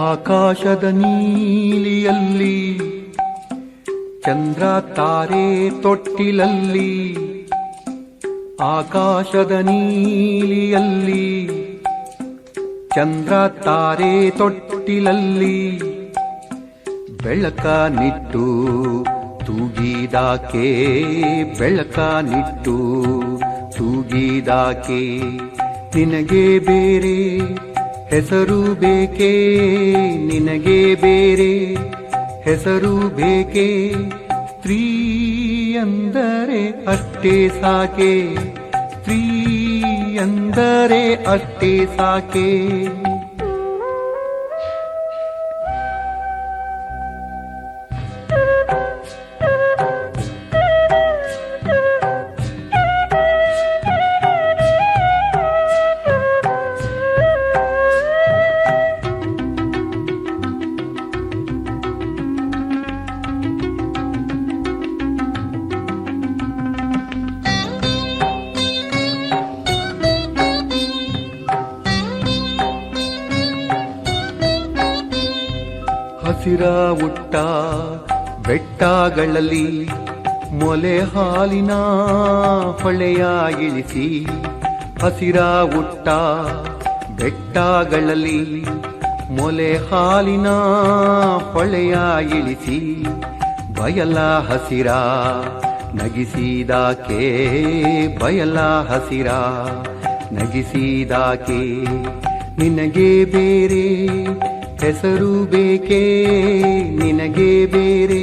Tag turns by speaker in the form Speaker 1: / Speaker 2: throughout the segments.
Speaker 1: ಆಕಾಶದ ನೀಲಿಯಲ್ಲಿ ಚಂದ್ರ ತಾರೆ ತೊಟ್ಟಿಲಲ್ಲಿ, ಆಕಾಶದ ನೀಲಿಯಲ್ಲಿ ಚಂದ್ರ ತಾರೆ ತೊಟ್ಟಿಲಲ್ಲಿ, ಬೆಳಕ ನಿಟ್ಟು ತೂಗಿದಾಕೆ, ಬೆಳಕ ನಿಟ್ಟು ತೂಗಿದಾಕೆ, ನಿನಗೆ ಬೇರೆ ಹೆಸರು ಬೇಕೆ, ನಿನಗೆ ಬೇರೆ ಹೆಸರು ಬೇಕೆ, ಸ್ತ್ರೀ ಅಂದರೆ ಅಷ್ಟೇ ಸಾಕೆ, ಸ್ತ್ರೀ ಅಂದರೆ ಅಷ್ಟೇ ಸಾಕೆ. ಹಸಿರ ಉಟ್ಟ ಬೆಟ್ಟಗಳಲ್ಲಿ ಮೊಲೆ ಹಾಲಿನ ಹೊಳೆಯ ಇಳಿಸಿ, ಹಸಿರ ಉಟ್ಟ ಬೆಟ್ಟಗಳಲ್ಲಿ ಮೊಲೆ ಹಾಲಿನ ಹೊಳೆಯ ಇಳಿಸಿ, ಬಯಲ ಹಸಿರ ನಗಿಸಿದಾಕೆ, ಬಯಲ ಹಸಿರ ನಗಿಸಿದಾಕೆ, ನಿನಗೆ ಬೇರೆ ಹೆಸರು ಬೇಕೆ, ನಿನಗೆ ಬೇರೆ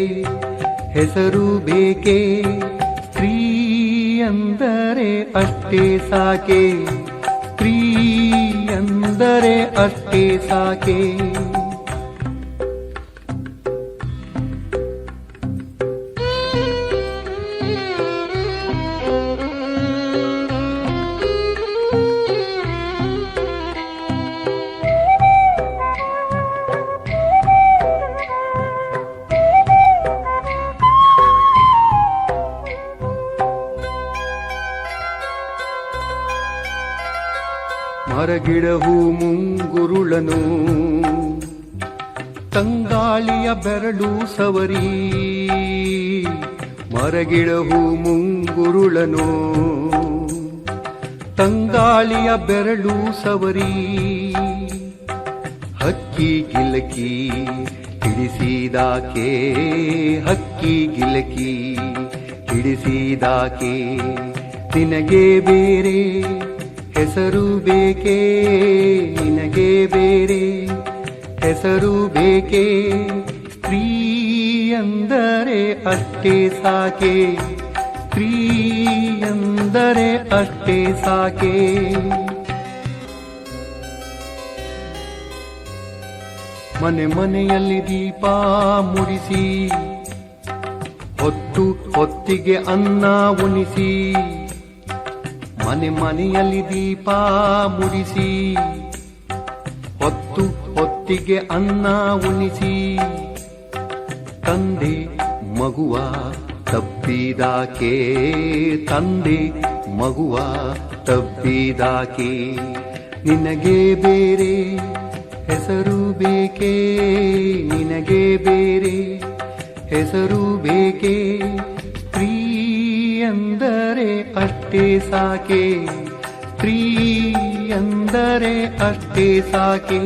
Speaker 1: ಹೆಸರು ಬೇಕೆ, ಸ್ತ್ರೀ ಅಂದರೆ ಅಷ್ಟೇ ಸಾಕೆ, ಸ್ತ್ರೀ ಅಂದರೆ ಅಷ್ಟೇ ಸಾಕೆ. ಮರಗಿಡಹೂ ಮುಂಗುರುಳನು ತಂಗಾಳಿಯ ಬೆರಳು ಸವರಿ, ಮರಗಿಡಹೂ ಮುಂಗುರುಳನು ತಂಗಾಳಿಯ ಬೆರಳು ಸವರಿ, ಹಕ್ಕಿ ಗಿಲಕಿ ಹಿಡಿಸಿದಾಕೆ, ಹಕ್ಕಿ ಗಿಲಕಿ ಹಿಡಿಸಿದಾಕೆ, ನಿನಗೆ ಬೇರೆ ಹೆಸರು ಬೇಕೆ, ನಿನಗೆ ಬೇರೆ ಹೆಸರು ಬೇಕೆ, ಸ್ತ್ರೀ ಅಂದರೆ ಅಷ್ಟೇ ಸಾಕೆ, ಸ್ತ್ರೀ ಅಂದರೆ ಅಷ್ಟೇ ಸಾಕೆ. ಮನೆ ಮನೆಯಲ್ಲಿ ದೀಪ ಮುಡಿಸಿ, ಹೊತ್ತು ಹೊತ್ತಿಗೆ ಅನ್ನ ಉಣಿಸಿ, ಮನೆ ಮನೆಯಲ್ಲಿ ದೀಪ ಮುಡಿಸಿ, ಹೊತ್ತು ಹೊತ್ತಿಗೆ ಅನ್ನ ಉಣಿಸಿ, ತಂದೆ ಮಗುವ ತಬ್ಬಿದಾಕೆ, ತಂದೆ ಮಗುವ ತಬ್ಬಿದಾಕೆ, ನಿನಗೆ ಬೇರೆ ಹೆಸರು ಬೇಕೆ, ನಿನಗೆ ಬೇರೆ ಹೆಸರು ಬೇಕೆ, ಸ್ತ್ರೀ ಅಂದರೆ ಅಷ್ಟೇ ಸಾಕೆ, ಸ್ತ್ರೀ ಅಂದರೆ ಅಷ್ಟೇ ಸಾಕೆ.